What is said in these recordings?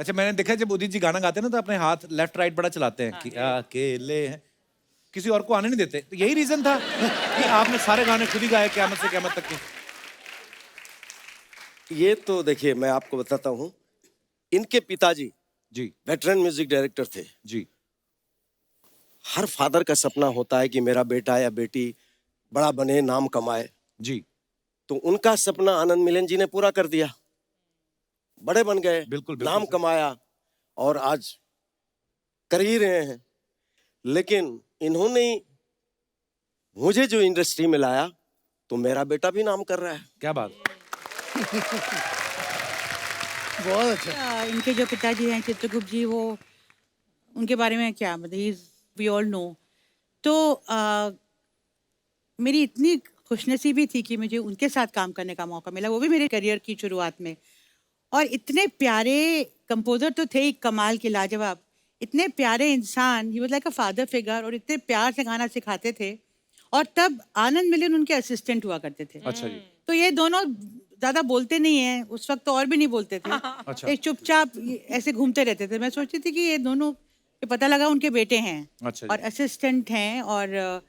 अच्छा, मैंने देखा जब उदित जी गाना गाते हैं ना तो अपने हाथ लेफ्ट राइट बड़ा चलाते हैं कि अकेले हैं, किसी और को आने नहीं देते। तो यही रीजन था कि आपने सारे गाने खुद ही गाए क़यामत से क़यामत तक के? ये तो देखिए मैं आपको बताता हूँ, इनके पिताजी जी वेटरन म्यूजिक डायरेक्टर थे। जी हर फादर का सपना होता है कि मेरा बेटा या बेटी बड़ा बने, नाम कमाए। जी, तो उनका सपना आनंद मिलन जी ने पूरा कर दिया, बड़े बन गए, बिल्कुल बिल्कुल नाम सर। कमाया और आज कर ही रहे हैं। लेकिन इन्होंने मुझे जो इंडस्ट्री में लाया तो मेरा बेटा भी नाम कर रहा है। क्या बात। बहुत अच्छा। इनके जो पिताजी हैं चित्रगुप्त जी, वो उनके बारे में क्या मतलब, वी ऑल नो। तो मेरी इतनी खुशनसीबी थी कि मुझे उनके साथ काम करने का मौका मिला, वो भी मेरे करियर की शुरुआत में। और इतने प्यारे कंपोजर तो थे ही, कमाल के, लाजवाब, इतने प्यारे इंसान, he was like a father figure, और इतने प्यार से गाना सिखाते थे। और तब आनंद मिलियन उनके असिस्टेंट हुआ करते थे। अच्छा जी। तो ये दोनों ज्यादा बोलते नहीं है, उस वक्त तो और भी नहीं बोलते थे। अच्छा। ये चुपचाप ऐसे घूमते रहते थे। मैं सोचती थी कि ये दोनों, ये पता लगा उनके बेटे हैं अच्छा जी। और असिस्टेंट हैं। और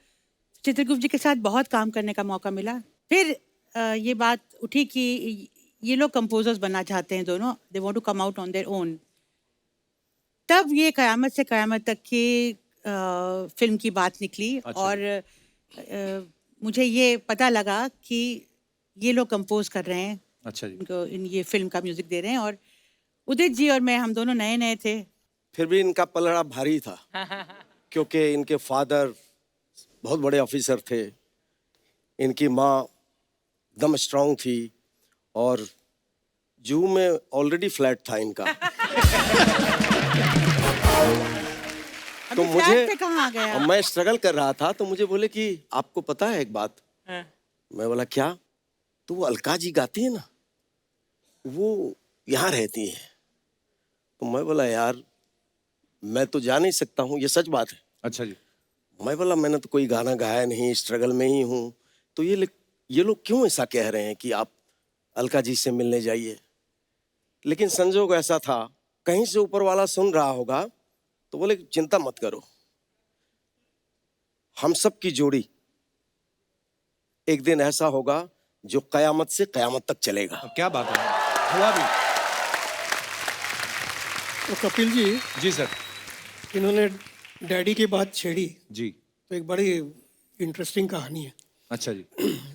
चित्रगुप्त जी के साथ बहुत काम करने का मौका मिला। फिर ये बात उठी कि ये लोग कंपोजर्स बनना चाहते हैं दोनों, they want to come out on their own. तब ये क़यामत से क़यामत तक की फिल्म की बात निकली। अच्छा और मुझे ये पता लगा कि ये लोग कंपोज कर रहे हैं, अच्छा जी। इनको ये फिल्म का म्यूजिक दे रहे हैं। और उदित जी और मैं, हम दोनों नए नए थे। फिर भी इनका पलड़ा भारी था क्योंकि इनके फादर बहुत बड़े ऑफिसर थे, इनकी माँ दम स्ट्रांग थी और जू में ऑलरेडी फ्लैट था इनका। तो अभी मुझे फ्लैट पे कहाँ आ गया? और मैं स्ट्रगल कर रहा था तो मुझे बोले कि आपको पता है एक बात। मैं बोला क्या? तो वो अलका जी गाती है ना, वो यहाँ रहती है। तो मैं बोला यार मैं तो जा नहीं सकता हूँ, ये सच बात है। अच्छा जी। मैं बोला मैंने तो कोई गाना गाया नहीं, स्ट्रगल में ही हूँ। तो ये लोग क्यों ऐसा कह रहे हैं कि आप अलका जी से मिलने जाइए। लेकिन संजोग ऐसा था, कहीं से ऊपर वाला सुन रहा होगा तो बोले चिंता मत करो, हम सब की जोड़ी एक दिन ऐसा होगा जो कयामत से कयामत तक चलेगा। क्या बात है, हुआ भी। तो कपिल जी, जी सर। इन्होंने डैडी की बात छेड़ी जी। तो एक बड़ी इंटरेस्टिंग कहानी है। अच्छा जी।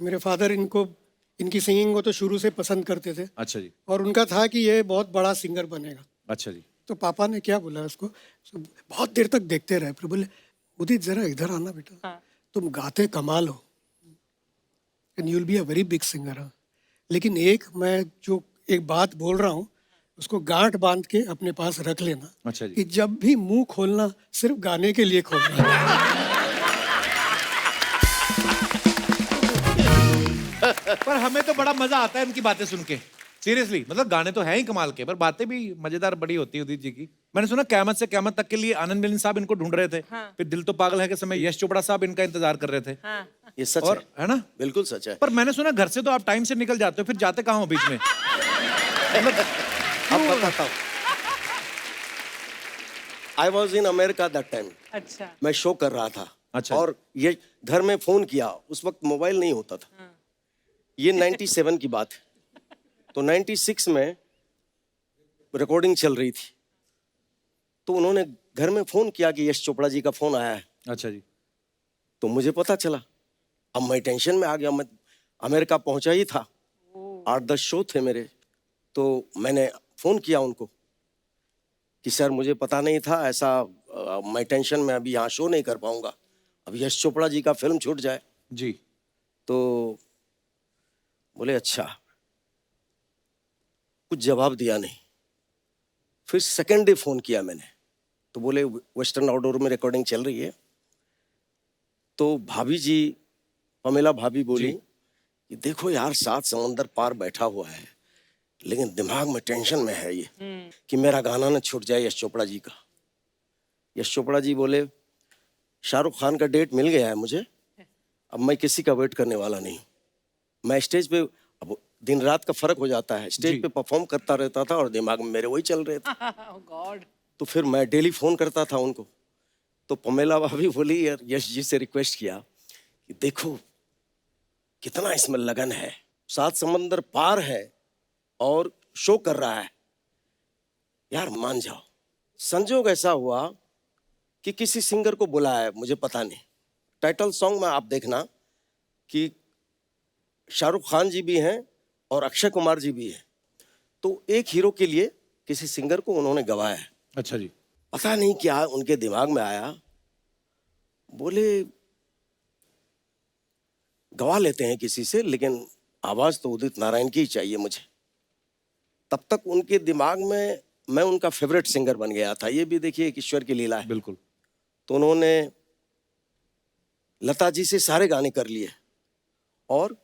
मेरे फादर इनकी सिंगिंग को तो शुरू से पसंद करते थे अच्छा जी। और उनका था कि ये बहुत बड़ा सिंगर बनेगा। अच्छा जी। तो पापा ने क्या बोला उसको, बहुत देर तक देखते रहे, फिर बोले उदित जरा इधर आना बेटा, तुम गाते कमाल हो and you will be a very big singer. लेकिन मैं जो एक बात बोल रहा हूँ उसको गांठ बांध के अपने पास रख लेना। अच्छा जी। कि जब भी मुंह खोलना सिर्फ गाने के लिए खोलना। पर हमें तो बड़ा मजा आता है इनकी बातें सुन के, सीरियसली। मतलब गाने तो हैं ही कमाल के, पर बातें भी मजेदार बड़ी होती है उदित जी की। मैंने सुना क़यामत से क़यामत तक के लिए आनंद मिलिन साहब इनको ढूंढ रहे थे। फिर दिल तो पागल है के समय यश चोपड़ा साहब इनका इंतजार कर रहे थे। ये सच और है ना? बिल्कुल सच है। पर मैंने सुना घर से तो आप टाइम से निकल जाते हो, फिर जाते कहाँ हो बीच में? अब बताता हूँ। I was in America that time. अच्छा। मैं शो कर रहा था। अच्छा। और ये घर में फोन किया, उस वक्त मोबाइल नहीं होता था। ये 97 की बात है। तो 96 में रिकॉर्डिंग चल रही थी, तो उन्होंने घर में फोन किया कि यश चोपड़ा जी का फोन आया है। अच्छा जी। तो मुझे पता चला। अब मैं टेंशन में आ गया, मैं अमेरिका पहुंचा ही था, 8-10 शो थे मेरे। तो मैंने फोन किया उनको कि सर मुझे पता नहीं था ऐसा, मैं टेंशन में अभी यहाँ शो नहीं कर पाऊंगा, अब यश चोपड़ा जी का फिल्म छूट जाए। जी। तो बोले अच्छा, कुछ जवाब दिया नहीं। फिर सेकेंड डे फोन किया मैंने, तो बोले वेस्टर्न आउटडोर में रिकॉर्डिंग चल रही है। तो भाभी जी, पमेला भाभी बोली कि देखो यार, 7 समंदर पार बैठा हुआ है, लेकिन दिमाग में टेंशन में है ये कि मेरा गाना ना छूट जाए यश चोपड़ा जी का। यश चोपड़ा जी बोले शाहरुख खान का डेट मिल गया है मुझे, अब मैं किसी का वेट करने वाला नहीं। मैं स्टेज पे, अब दिन रात का फर्क हो जाता है। जी। स्टेज पे परफॉर्म करता रहता था और दिमाग में मेरे वही चल रहे थे। गॉड। तो फिर मैं डेली फोन करता था उनको। तो पमेला भाभी बोली, यार यश जी से रिक्वेस्ट किया कि देखो कितना इसमें लगन है, 7 समंदर पार है और शो कर रहा है, यार मान जाओ। संजोग ऐसा हुआ कि किसी सिंगर को बुलाया, मुझे पता नहीं। टाइटल सॉन्ग में आप देखना कि शाहरुख खान जी भी हैं और अक्षय कुमार जी भी हैं। तो एक हीरो के लिए किसी सिंगर को उन्होंने गवाया है। अच्छा जी। पता नहीं क्या उनके दिमाग में आया, बोले गवा लेते हैं किसी से, लेकिन आवाज तो उदित नारायण की ही चाहिए मुझे। तब तक उनके दिमाग में मैं उनका फेवरेट सिंगर बन गया था। ये भी देखिए एक ईश्वर की लीला है। बिल्कुल। तो उन्होंने लता जी से सारे गाने कर लिए और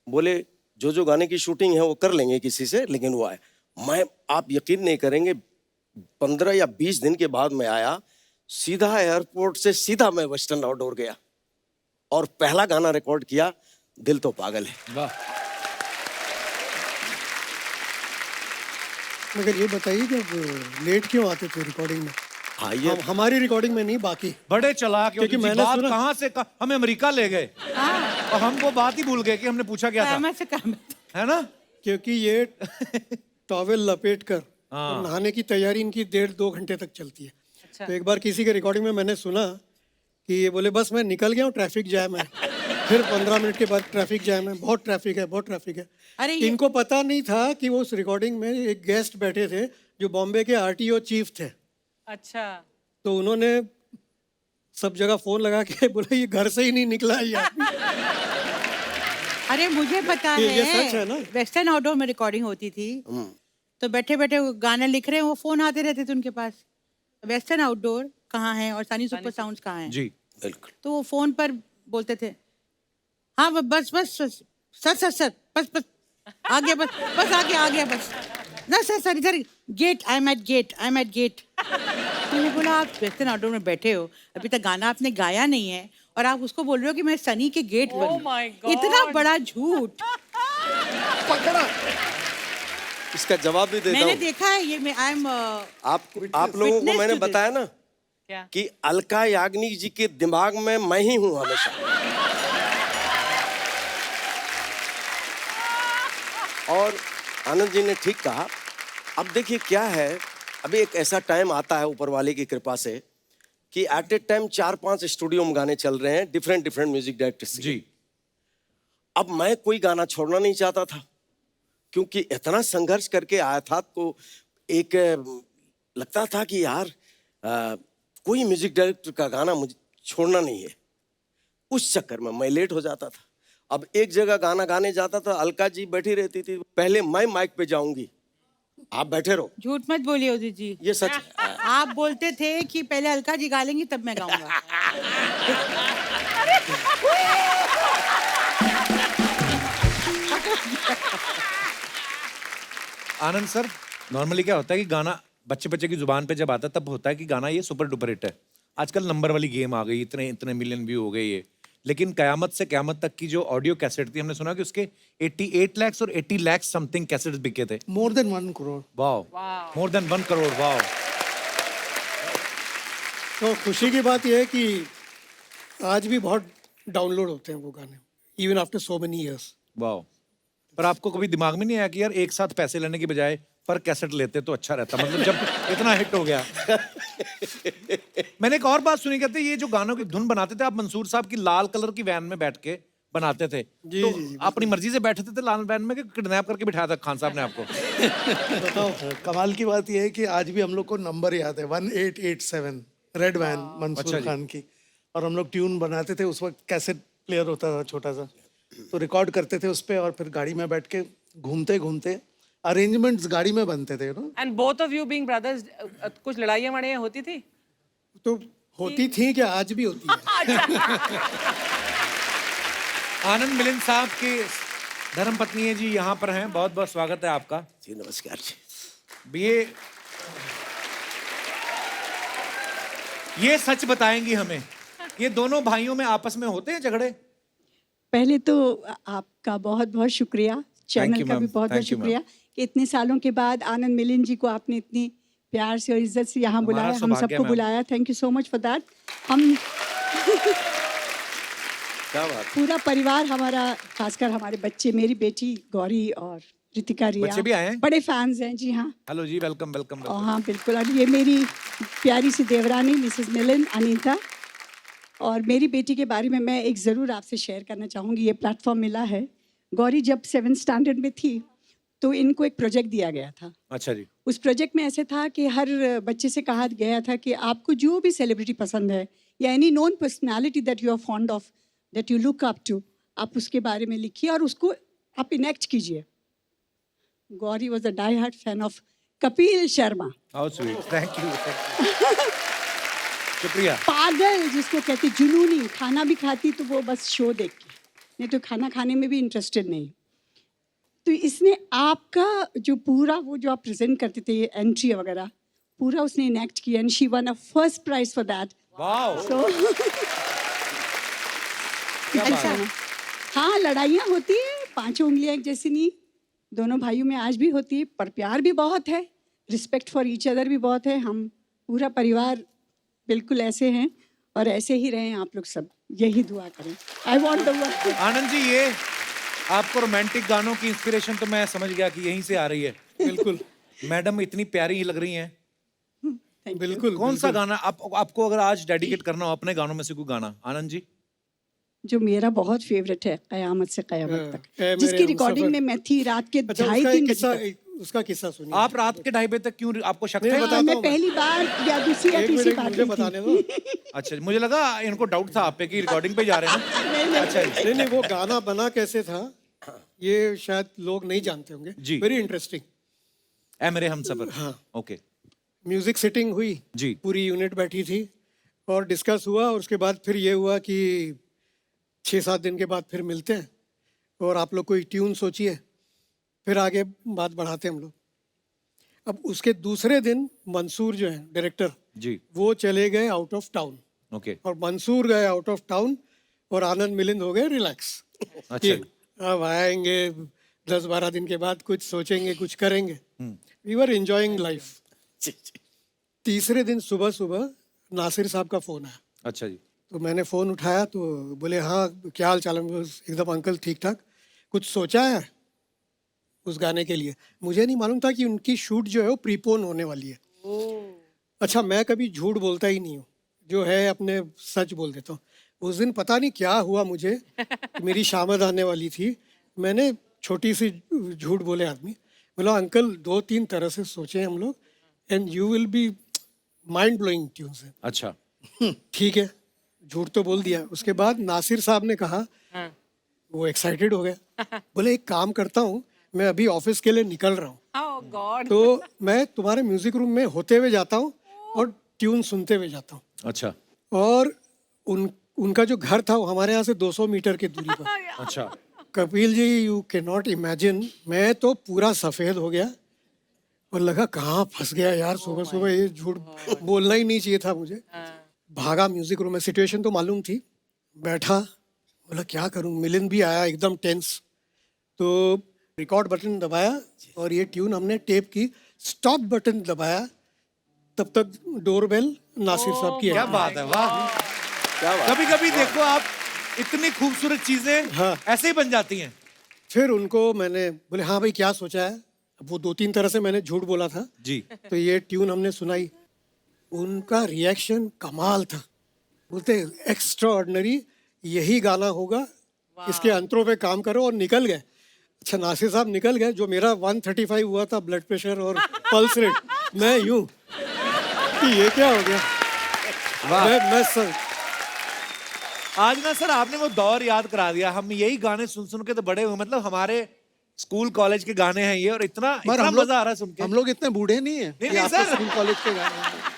बोले जो जो गाने की शूटिंग है वो कर लेंगे किसी से, लेकिन वो आए। मैं, आप यकीन नहीं करेंगे, 15 या 20 दिन के बाद मैं आया, सीधा एयरपोर्ट से सीधा मैं वेस्टर्न आउटडोर गया और पहला गाना रिकॉर्ड किया, दिल तो पागल है। वाह। मगर ये बताइए जब लेट क्यों आते थे रिकॉर्डिंग में? हाँ, ये हमारी रिकॉर्डिंग में नहीं, बाकी बड़े चालाक हैं। क्योंकि जी, मैंने बात सुना- कहाँ से हमें अमेरिका ले गए और हम वो बात ही भूल गए कि हमने पूछा क्या था, क़यामत से क़यामत। है ना? क्योंकि ये टॉवेल लपेट कर हाँ। और नहाने की तैयारी इनकी 1.5-2 घंटे तक चलती है। अच्छा। तो एक बार किसी के रिकॉर्डिंग में मैंने सुना कि ये बोले बस मैं निकल गया हूँ, ट्रैफिक जैम है। फिर 15 मिनट के बाद ट्रैफिक जैम है, बहुत ट्रैफिक है, बहुत ट्रैफिक है। अरे ये- इनको पता नहीं था कि वो उस रिकॉर्डिंग में एक गेस्ट बैठे थे जो बॉम्बे के आरटीओ चीफ थे। अच्छा। तो उन्होंने सब जगह फोन लगा के बोला ये घर से ही नहीं निकला है ये आदमी। अरे मुझे पता ये है, सच है ना? वेस्टर्न आउटडोर में रिकॉर्डिंग होती थी, तो बैठे बैठे वो गाना लिख रहे हैं, वो फोन आते रहते थे उनके पास, वेस्टर्न आउटडोर कहाँ है और सनी सुपर साउंड्स कहाँ है। जी। बिल्कुल। तो वो फोन पर बोलते थे, हाँ बस बस बस सर सर सर बस बस आ गया, बस बस आ गया बस ना सर सर इधर gate, I am at gate, I am at gate. मैंने बोला आप वेस्टर्न आउटडोर में बैठे हो, अभी तक गाना आपने गाया नहीं है और आप उसको बोल रहे हो कि मैं सनी के गेट पर Oh हूँ। my God. इतना बड़ा झूठ। इसका जवाब भी देता मैंने हूँ। देखा है ये, मैं आई एम आप लोगों को Witness मैंने to this. बताया ना क्या? कि अलका याग्निक जी के दिमाग में मैं ही हूं हमेशा। और आनंद जी ने ठीक कहा। अब देखिए क्या है, अभी एक ऐसा टाइम आता है ऊपर वाले की कृपा से कि एट ए टाइम 4-5 स्टूडियो में गाने चल रहे हैं डिफरेंट म्यूजिक डायरेक्टर्स। जी। अब मैं कोई गाना छोड़ना नहीं चाहता था क्योंकि इतना संघर्ष करके आया था, तो एक लगता था कि यार कोई म्यूजिक डायरेक्टर का गाना मुझे छोड़ना नहीं है। उस चक्कर में मैं लेट हो जाता था। अब एक जगह गाना गाने जाता था, अलका जी बैठी रहती थी, पहले मैं माइक पे जाऊंगी, आप बैठे रहो। झूठ मत बोलिए उदित जी, ये सच है। आप बोलते थे कि पहले अलका जी गा लेंगी तब मैं गाऊंगा। आनंद सर, नॉर्मली क्या होता है कि गाना बच्चे बच्चे की जुबान पे जब आता है तब होता है कि गाना ये सुपर डुपर हिट है। आजकल नंबर वाली गेम आ गई, इतने इतने मिलियन व्यू हो गए ये। लेकिन कयामत से कयामत तक की जो ऑडियो कैसेट थी, हमने सुना कि उसके 88 लाख और 80 लाख समथिंग कैसेट्स बिके थे। More than 1 crore. Wow, more than 1 crore. Wow. तो खुशी की बात यह है कि आज भी बहुत डाउनलोड होते हैं वो गाने, even after so many years. Wow. पर आपको कभी दिमाग में नहीं आया कि यार एक साथ पैसे लेने की बजाय पर कैसेट लेते तो अच्छा रहता, मतलब जब इतना हिट हो गया। मैंने एक और बात सुनी, कहते ये जो गानों की धुन बनाते थे आप मंसूर साहब की लाल कलर की वैन में बैठ के बनाते थे। जी, तो जी, जी, अपनी मर्जी से बैठे थे लाल वैन में कि किडनैप करके बिठाया था खान साहब ने आपको? बताओ। कमाल की बात यह है कि आज भी हम लोग को नंबर याद है, 1887 रेड वैन अच्छा मंसूर जी। खान की। और हम लोग ट्यून बनाते थे, उस वक्त कैसेट प्लेयर होता था छोटा सा, तो रिकॉर्ड करते थे उस पे और फिर गाड़ी में बैठ के घूमते घूमते अरेंजमेंट्स गाड़ी में बनते थे, and both of you being brothers, कुछ लड़ाइयाँ वड़ाइयाँ होती थी? तो होती थी क्या, आज भी होती है। आनंद मिलिंद साहब की धर्म पत्नी है जी, यहाँ पर हैं, बहुत बहुत स्वागत है आपका जी नमस्कार जी। ये सच बताएंगी हमें, ये दोनों भाइयों में आपस में होते हैं झगड़े? पहले तो आपका बहुत बहुत शुक्रिया चैनल you, का भी ma'am. बहुत बहुत Thank you, शुक्रिया कि इतने सालों के बाद आनंद मिलिंद जी को आपने इतनी प्यार से और इज्जत से यहाँ हमारा बुलाया, हम सौभाग्य, सबको ma'am. बुलाया। Thank you so much for that. हम क्या बात। पूरा परिवार हमारा, खासकर हमारे बच्चे, मेरी बेटी गौरी और रितिका रिया, बच्चे भी आए हैं? बड़े फैंस हैं जी। हाँ हेलो जी, वेलकम वेलकम और हाँ बिल्कुल। और ये मेरी प्यारी सी देवरानी मिसेस मिलिंद अनीता। और मेरी बेटी के बारे में मैं एक ज़रूर आपसे शेयर करना चाहूँगी। ये प्लेटफॉर्म मिला है, गौरी जब 7th स्टैंडर्ड में थी तो इनको एक प्रोजेक्ट दिया गया था। अच्छा जी। उस प्रोजेक्ट में ऐसे था कि हर बच्चे से कहा गया था कि आपको जो भी सेलिब्रिटी पसंद है या any known personality that you are fond of, that you look up to, आप उसके बारे में लिखिए और उसको आप इनेक्ट कीजिए। Gauri was a die hard fan of Kapil Sharma. How sweet, thank you. शुक्रिया। पागल जिसको कहते, जुनूनी, खाना भी खाती तो वो बस शो देख के, नहीं तो खाना खाने में भी इंटरेस्टेड नहीं। तो इसने आपका जो पूरा वो जो आप प्रेजेंट करते थे एंट्री वगैरह पूरा उसने इनेक्ट किया and she won a first prize for that. Wow. So अच्छा, हाँ, लड़ाइयाँ होती है, 5 उंगलियां एक जैसी नहीं, दोनों भाइयों में आज भी होती है, पर प्यार भी बहुत है, रिस्पेक्ट फॉर ईच अदर भी बहुत है। हम पूरा परिवार बिल्कुल ऐसे हैं और ऐसे ही रहें आप लोग सब, यही दुआ करें। I want the work. Anand ji, ये आपको रोमांटिक गानों की इंस्पिरेशन तो मैं समझ गया कि यहीं से आ रही है। बिल्कुल मैडम इतनी प्यारी लग रही हैं। बिल्कुल। कौन सा गाना आपको अगर आज डेडिकेट करना हो अपने गानों में से कोई गाना, आनंद जी? जो मेरा बहुत फेवरेट है, कयामत से कयामत हाँ, तक, मेरे जिसकी रिकॉर्डिंग हमसफर। में मैं थी रात के अच्छा, 2:30-3 किस्सा, बजे तक। उसका किस्सा सुनिए। आप रात के 2:30 बजे तक क्यों, आपको शक नहीं, है? बताता मैं हूँ मैं। पहली बार या दूसरी या एक तीसरी मिनट बार मुझे गई बताने थी। दो। अच्छा, मुझे लगा इनको डाउट था आप पे कि रिकॉर्डिंग पे जा रहे हैं। अच्छा जी। नहीं नहीं, वो गाना बना कैसे था ये शायद लोग नहीं जानते होंगे। जी। Very interesting. ए मेरे हमसफर। हाँ। ओके म्यूजिक सेटिंग हुई जी। पूरी यूनिट बैठी थी और डिस्कस हुआ और उसके बाद फिर ये हुआ कि 6-7 दिन के बाद फिर मिलते हैं और आप लोग कोई ट्यून सोचिए, फिर आगे बात बढ़ाते हैं हम लोग। अब उसके दूसरे दिन मंसूर जो है डायरेक्टर, जी। वो चले गए आउट ऑफ टाउन ओके। और मंसूर गए आउट ऑफ टाउन और आनंद मिलिंद हो गए रिलैक्स। अच्छा कि जी। अब आएंगे 10-12 दिन के बाद, कुछ सोचेंगे, कुछ करेंगे। We were enjoying life. तीसरे दिन सुबह सुबह नासिर साहब का फोन आया। अच्छा जी। तो मैंने फ़ोन उठाया तो बोले हाँ क्या हाल चाल है। एकदम अंकल ठीक ठाक, कुछ सोचा है उस गाने के लिए? मुझे नहीं मालूम था कि उनकी शूट जो है वो प्रीपोन होने वाली है। अच्छा, मैं कभी झूठ बोलता ही नहीं हूँ, जो है अपने सच बोल देता हूँ। उस दिन पता नहीं क्या हुआ मुझे, मेरी शामद आने वाली थी, मैंने छोटी सी झूठ बोले आदमी, बोला अंकल 2-3 तरह से सोचे हम लोग and you will be mind blowing tunes है। अच्छा। ठीक है, झूठ तो बोल दिया। उसके बाद नासिर साहब ने कहा, वो एक्साइटेड हो गया, बोले एक काम करता हूँ, मैं अभी ऑफिस के लिए निकल रहा हूँ, Oh God. तो मैं तुम्हारे म्यूजिक रूम में होते हुए जाता हूँ और ट्यून सुनते हुए जाता हूँ। अच्छा। और उनका जो घर था वो हमारे यहाँ से 200 मीटर की दूरी पर। अच्छा। Kapil ji, you can not imagine, मैं तो पूरा सफेद हो गया और लगा कहाँ फंस गया यार, सुबह सुबह ये झूठ बोलना ही नहीं चाहिए था मुझे। भागा म्यूजिक रूम में, सिचुएशन तो मालूम थी, बैठा, बोला क्या करूं। मिलिंद भी आया एकदम टेंस, तो रिकॉर्ड बटन दबाया और ये ट्यून हमने टेप की, स्टॉप बटन दबाया, तब तक डोरबेल नासिर साहब की क्या है। बात है, वाह। क्या बात। कभी कभी देखो आप, इतनी खूबसूरत चीजें हाँ। ऐसे ही बन जाती हैं। फिर उनको मैंने बोले हाँ भाई क्या सोचा है। अब वो 2-3 तरह से मैंने झूठ बोला था, जी। तो ये ट्यून हमने सुनाई, उनका रिएक्शन कमाल था, बोलते एक्स्ट्रा ऑर्डिनरी, यही गाना होगा, इसके अंतरों पे काम करो, और निकल गए। अच्छा, नासिर साहब निकल गए, जो मेरा 135 हुआ था ब्लड प्रेशर और पल्स रेट, मैं यूं कि ये क्या हो गया। मैं सर, आज ना सर आपने वो दौर याद करा दिया, हम यही गाने सुन सुन के तो बड़े हुए, मतलब हमारे स्कूल कॉलेज के गाने हैं ये, और इतना इतना मजा आ रहा है सुन के। हम लोग इतने बूढ़े नहीं है नहीं, कि आपको सर। स्कूल कॉलेज के गाने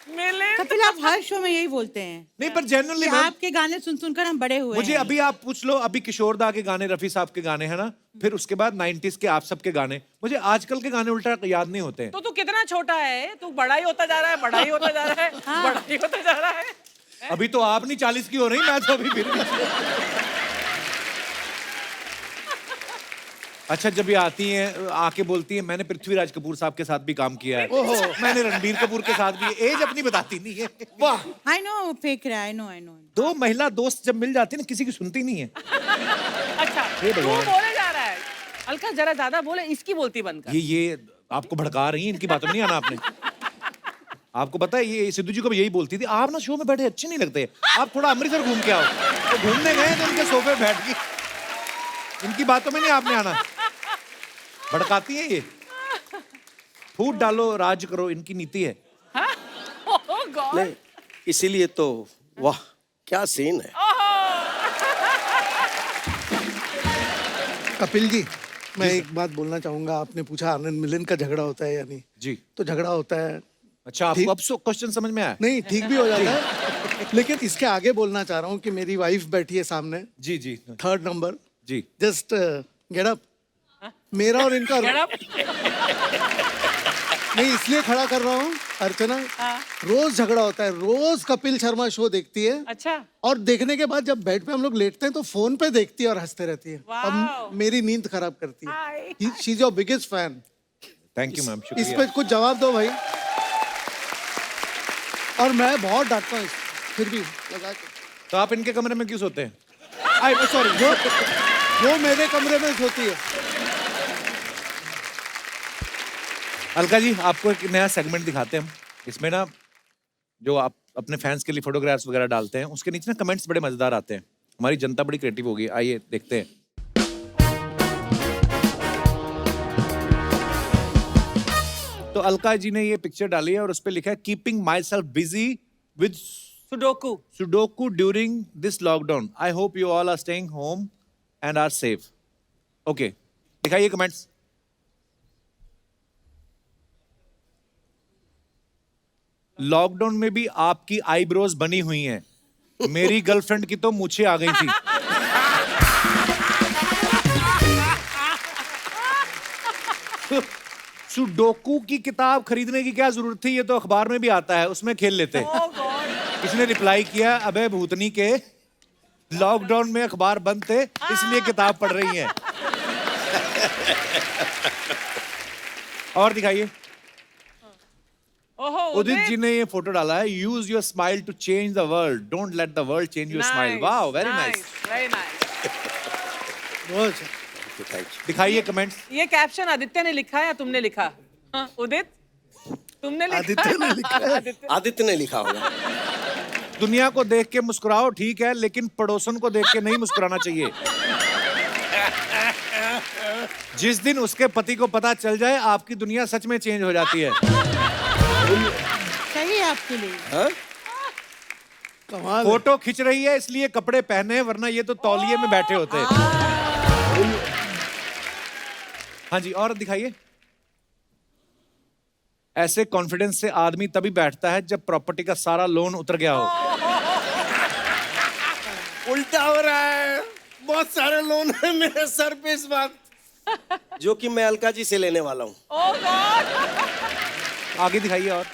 मिले कपिल आप हर शो में यही बोलते हैं नहीं, पर जेन्युइनली कि आपके गाने सुन सुनकर हम बड़े हुए मुझे हैं। अभी आप पूछ लो, अभी किशोर दा के गाने, रफी साहब के गाने हैं ना, फिर उसके बाद 90s के आप सबके गाने, मुझे आजकल के गाने उल्टा याद नहीं होते हैं। तो तू कितना छोटा है, तू बड़ा ही होता जा रहा है, बड़ा ही होता जा रहा है, बड़ा ही होता जा रहा है। अभी तो आप नहीं 40 की हो रही, मैं तो अभी फिर भी। अच्छा, जब ये आती हैं आके बोलती हैं मैंने पृथ्वीराज कपूर साहब के साथ भी काम किया है, मैंने रणबीर कपूर के साथ भी, एज अपनी बताती नहीं है। वाह, आई नो फेक रहा है, आई नो। दो महिला दोस्त जब मिल जाती है ना, किसी की सुनती नहीं है। अच्छा हे तू भगवान। बोले जा रहा है, अलका जरा ज्यादा बोले, इसकी बोलती बंद कर। ये आपको भड़का रही हैं, इनकी बातों में नहीं आना आपने। आपको पता है ये सिद्धू जी को भी यही बोलती थी, आप ना शो में बैठे अच्छे नहीं लगते, आप थोड़ा अमृतसर घूम के आओ। तो घूमने गए तो उनके सोफे बैठ गई, इनकी बातों में नहीं आपने आना। भड़काती है ये, फूट डालो राज करो, इनकी नीति है। Oh God! नहीं, इसीलिए तो वाह क्या सीन है। कपिल जी, मैं एक बात बोलना चाहूंगा। आपने पूछा आनंद मिलन का झगड़ा होता है या नहीं? जी। तो झगड़ा होता है। अच्छा, आपको अब क्वेश्चन समझ में आया? नहीं, ठीक भी हो जाता है। लेकिन इसके आगे बोलना चाह रहा हूँ कि मेरी वाइफ बैठी है सामने, जी जी 3rd नंबर। जी। Just get up. मेरा और इनका Get up. नहीं, इसलिए खड़ा कर रहा हूँ अर्चना, रोज झगड़ा होता है, रोज कपिल शर्मा शो देखती है। अच्छा और देखने के बाद जब बेड पे हम लोग लेटते हैं तो फोन पे देखती है और हंसते रहती है। Wow. अब मेरी नींद खराब करती है। She is your biggest fan. Thank you ma'am, इस शुक्रिया। पे कुछ जवाब दो भाई। और मैं बहुत डांटता हूँ, फिर भी लगा के। तो आप इनके कमरे में क्यों सोते हैं? सॉरी, वो मेरे कमरे में सोती है। अलका जी, आपको एक नया सेगमेंट दिखाते हैं हम। इसमें ना जो आप अपने फैंस के लिए फोटोग्राफ्स वगैरह डालते हैं, उसके नीचे ना कमेंट्स बड़े मजेदार आते हैं। हमारी जनता बड़ी क्रिएटिव हो गई, आइए देखते हैं। तो अलका जी ने ये पिक्चर डाली है और उस पे लिखा है keeping myself busy with sudoku. Sudoku during this lockdown. I hope you all are staying home and are safe. Okay, दिखाइए कमेंट्स। लॉकडाउन में भी आपकी आईब्रोज बनी हुई हैं, मेरी गर्लफ्रेंड की तो मूछें आ गई थी। सुडोकू की किताब खरीदने की क्या जरूरत थी, ये तो अखबार में भी आता है, उसमें खेल लेते। इसने रिप्लाई किया, अबे भूतनी के, लॉकडाउन में अखबार बंद थे इसलिए किताब पढ़ रही हैं। और दिखाइए। ओहो उदित जी ने ये फोटो डाला है, use your smile to change the world, don't let the world change your smile. Wow, very nice. Very nice. बहुत अच्छा। Thank you. दिखाइए कमेंट्स। ये कैप्शन आदित्य ने लिखा या तुमने लिखा? हाँ, उदित तुमने लिखा? आदित्य ने लिखा है। आदित्य ने लिखा होगा। दुनिया को देख के मुस्कुराओ ठीक है, लेकिन पड़ोसन को देख के नहीं मुस्कुराना चाहिए। जिस दिन उसके पति को पता चल जाए, आपकी दुनिया सच में चेंज हो जाती है। सही है आपके लिए। हाँ? कमाल है। फोटो खिंच रही है इसलिए कपड़े पहने हैं, वरना ये तो तौलिए में बैठे होते। हाँ जी, और दिखाइए। ऐसे कॉन्फिडेंस से आदमी तभी बैठता है जब प्रॉपर्टी का सारा लोन उतर गया हो। उल्टा हो रहा है, बहुत सारे लोन है मेरे सर पे इस बात, जो कि मैं अलका जी से लेने वाला हूँ। Oh god. आगे दिखाइए। और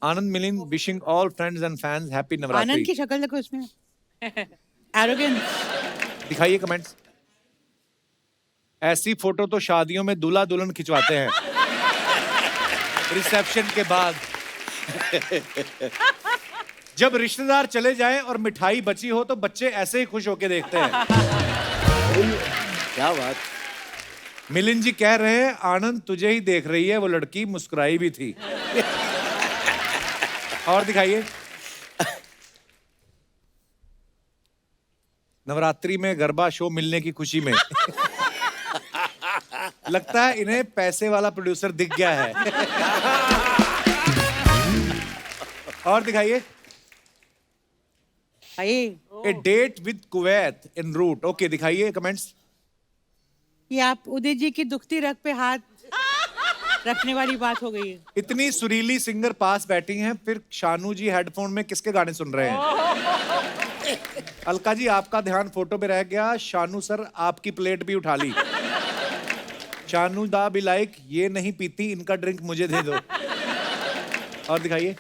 Anand Milind wishing all friends and fans happy Anand Navratri. की शक्ल देखो इसमें, एरोगेंस। दिखाइए कमेंट्स। ऐसी फोटो तो शादियों में दूल्हा दुल्हन खिंचवाते हैं, रिसेप्शन के बाद। जब रिश्तेदार चले जाएं और मिठाई बची हो तो बच्चे ऐसे ही खुश होके देखते हैं। क्या बात। मिलिंद जी कह रहे हैं आनंद तुझे ही देख रही है, वो लड़की मुस्कुराई भी थी। और दिखाइए। नवरात्रि में गरबा शो मिलने की खुशी में लगता है इन्हें पैसे वाला प्रोड्यूसर दिख गया है। और दिखाइए। A date with Kuwait in route. Okay, दिखाइए कमेंट्स। ये आप उदित जी की दुखती रग पे हाथ रखने वाली बात हो गई है। इतनी सुरीली सिंगर पास बैठी हैं, फिर शानू जी हेडफोन में किसके गाने सुन रहे हैं? अलका जी, आपका ध्यान फोटो पे रह गया, शानू सर आपकी प्लेट भी उठा ली। शानू दा भी लाइक, ये नहीं पीती, इनका ड्रिंक मुझे दे दो। और दिखाइए।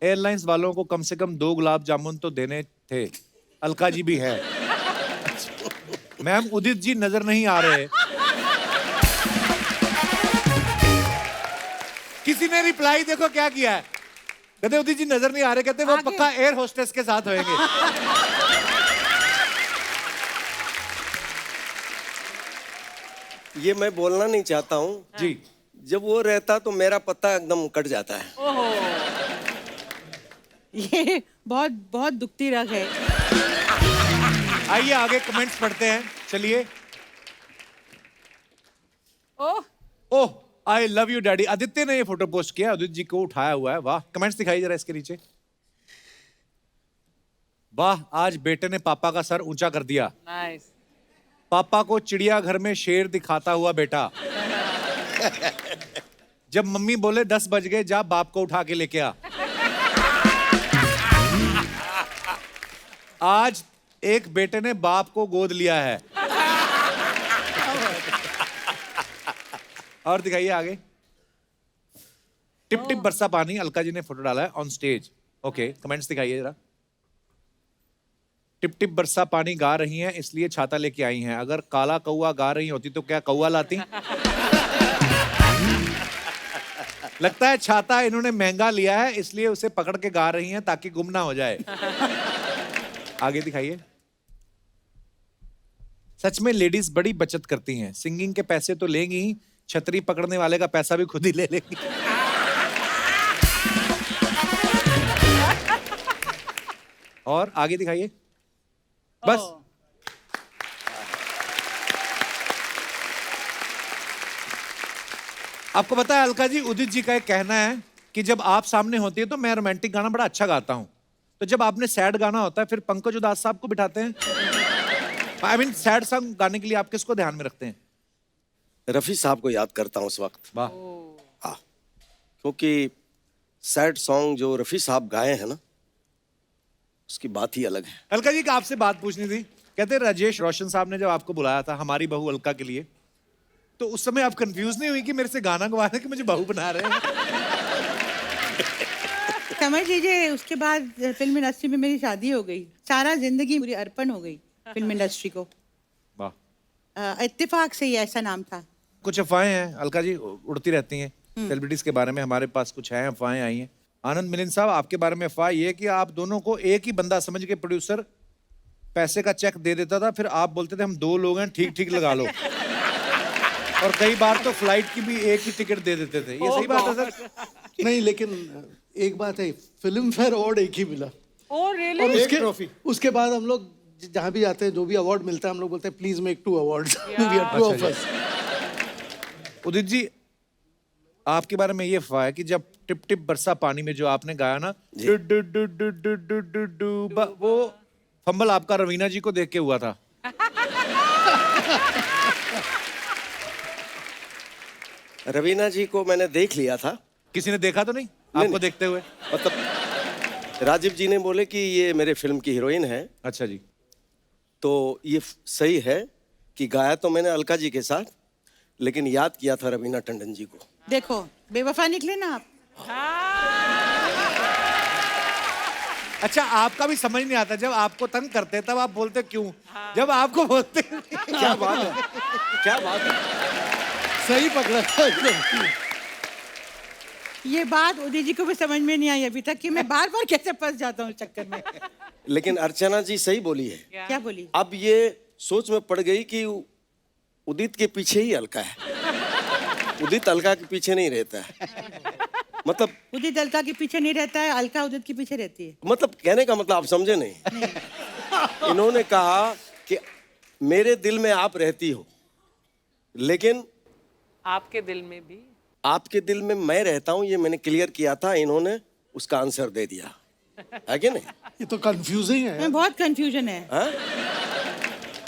एयरलाइंस वालों को कम से कम 2 गुलाब जामुन तो देने थे, अलका जी भी है। मैम उदित जी नजर नहीं आ रहे। किसी ने रिप्लाई देखो क्या किया है, कहते उदित जी नजर नहीं आ रहे, कहते वो पक्का एयर होस्टेस के साथ होंगे। ये मैं बोलना नहीं चाहता हूँ जी। जब वो रहता तो मेरा पत्ता एकदम कट जाता है। ये बहुत बहुत दुखती रग है। आइए आगे कमेंट्स पढ़ते हैं, चलिए। Oh oh I love you daddy, Aditya ने ये फोटो पोस्ट किया, उदित जी को उठाया हुआ है। वाह, कमेंट्स दिखाइए जरा इसके नीचे। वाह, आज बेटे ने पापा का सर ऊंचा कर दिया। नाइस। पापा को चिड़ियाघर में शेर दिखाता हुआ बेटा। जब मम्मी बोले 10 बज गए, जा बाप को उठा के लेके आ। आज एक बेटे ने बाप को गोद लिया है। और दिखाइए आगे। टिप टिप बरसा पानी, अलका जी ने फोटो डाला है ऑन स्टेज। ओके, कमेंट्स दिखाइए जरा। टिप टिप बरसा पानी गा रही हैं इसलिए छाता लेके आई हैं, अगर काला कौआ गा रही होती तो क्या कौआ लाती? लगता है छाता इन्होंने महंगा लिया है इसलिए उसे पकड़ के गा रही हैं ताकि गुम ना हो जाए। आगे दिखाइए। सच में लेडीज बड़ी बचत करती हैं, सिंगिंग के पैसे तो लेंगी ही, छतरी पकड़ने वाले का पैसा भी खुद ही ले लेंगी। और आगे दिखाइए बस। आपको पता है अलका जी, उदित जी का एक कहना है कि जब आप सामने होती है तो मैं रोमांटिक गाना बड़ा अच्छा गाता हूं, तो जब आपने सैड गाना होता है फिर पंकज उदास साहब को बिठाते हैं। आई मीन सैड सॉन्ग गाने के लिए आप किसको ध्यान में रखते हैं? रफी साहब को याद करता हूँ उस वक्त। वाह। हाँ, क्योंकि सैड सॉन्ग जो रफी साहब गाए हैं ना, उसकी बात ही अलग है। अलका जी, आपसे बात पूछनी थी। कहते राजेश रोशन साहब ने जब आपको बुलाया था हमारी बहू अलका के लिए, तो उस समय आप कंफ्यूज नहीं हुई कि मेरे से गाना गवा रहे हैं कि मुझे बहू बना रहे हैं? समझ लीजिए उसके बाद फिल्म इंडस्ट्री में मेरी शादी हो गई, सारा जिंदगी पूरी अर्पण हो गई फिल्म इंडस्ट्री को। वाह। इत्तेफाक से ही ऐसा नाम था। कुछ अफवाहें हैं अलका जी, उड़ती रहती हैं सेलिब्रिटीज के बारे में, हमारे पास कुछ है अफवाहें आई हैं। आनंद मिलिंद साहब, आपके बारे में अफवाह ये है कि आप दोनों को एक ही बंदा समझ के प्रोड्यूसर पैसे का चेक दे देता था, फिर आप बोलते थे हम 2 लोग हैं, ठीक ठीक लगा लो। और कई बार तो फ्लाइट की भी एक ही टिकट दे देते थे। ये सही बात है सर? नहीं, लेकिन एक बात है, फिल्म फेयर अवार्ड एक ही मिला। Oh really? और उसके बाद हम लोग जहाँ भी जाते हैं, जो भी अवार्ड मिलता है, हम लोग बोलते हैं please make 2 awards. We are 2 of us. Udit ji, आपके बारे में ये अफवाह है कि जब टिप टिप बरसा पानी में जो आपने गाया ना, do do do do do do do do, वो फंबल आपका रवीना जी को देख के हुआ था। रवीना जी को मैंने देख लिया था। किसी ने देखा तो नहीं आपको नहीं। देखते हुए? मतलब राजीव जी ने बोले कि ये मेरे फिल्म की हीरोइन है, अच्छा जी। तो ये सही है कि गाया तो मैंने अलका जी के साथ, लेकिन याद किया था रवीना टंडन जी को। देखो बेवफा निकले ना आप। अच्छा, आपका भी समझ नहीं आता, जब आपको तंग करते तब आप बोलते क्यों, जब आपको बोलते क्या बात है, क्या बात है। सही पकड़ा था एकदम। ये बात उदित जी को भी समझ में नहीं आई अभी तक कि मैं बार बार कैसे फंस जाता हूँ इस चक्कर में। लेकिन अर्चना जी सही बोली है। क्या बोली? अब ये सोच में पड़ गई कि उदित के पीछे ही अलका है, उदित अलका के पीछे नहीं रहता है। मतलब उदित अलका के पीछे नहीं रहता है, अलका उदित के पीछे रहती है। मतलब कहने का मतलब आप समझे नहीं। इन्होंने कहा कि मेरे दिल में आप रहती हो, लेकिन आपके दिल में भी। आपके दिल में मैं रहता हूं, ये मैंने क्लियर किया था, इन्होंने उसका आंसर दे दिया है कि नहीं? ये तो कंफ्यूजिंग है। मैं बहुत कंफ्यूजन है। हाँ?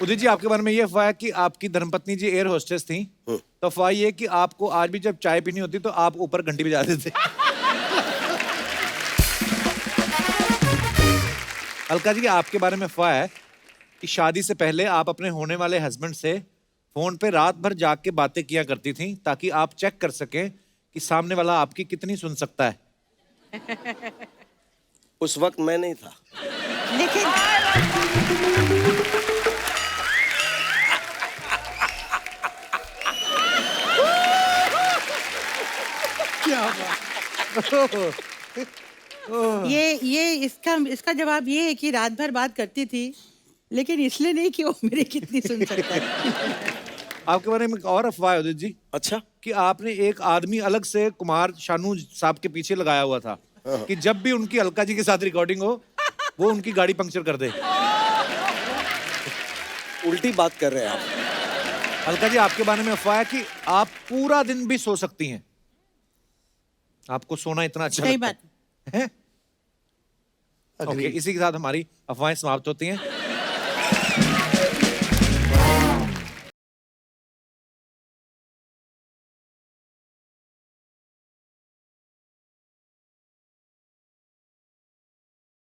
उदित जी, आपके बारे में ये अफवाह है कि आपकी धर्मपत्नी जी एयर होस्टेस थी, तो अफवाह ये है कि आपको आज भी जब चाय पीनी होती तो आप ऊपर घंटी बजाते थे। अलका जी, आपके बारे में अफवाह है कि शादी से पहले आप अपने होने वाले हस्बैंड से फोन पे रात भर जाग के बातें किया करती थी ताकि आप चेक कर सकें कि सामने वाला आपकी कितनी सुन सकता है। उस वक्त मैं नहीं था। लेकिन ये इसका जवाब ये है कि रात भर बात करती थी, लेकिन इसलिए नहीं कि वो मेरी कितनी सुन सकता है। आपके बारे में एक और अफवाह है उदित जी अच्छा, कि आपने एक आदमी अलग से कुमार शानू साहब के पीछे लगाया हुआ था कि जब भी उनकी अलका जी के साथ रिकॉर्डिंग हो वो उनकी गाड़ी पंक्चर कर दे। उल्टी बात कर रहे हैं आप। अलका जी, आपके बारे में अफवाह है कि आप पूरा दिन भी सो सकती हैं, आपको सोना इतना अच्छा सही लगता बात है। ओके, इसी के साथ हमारी अफवाहें समाप्त होती हैं।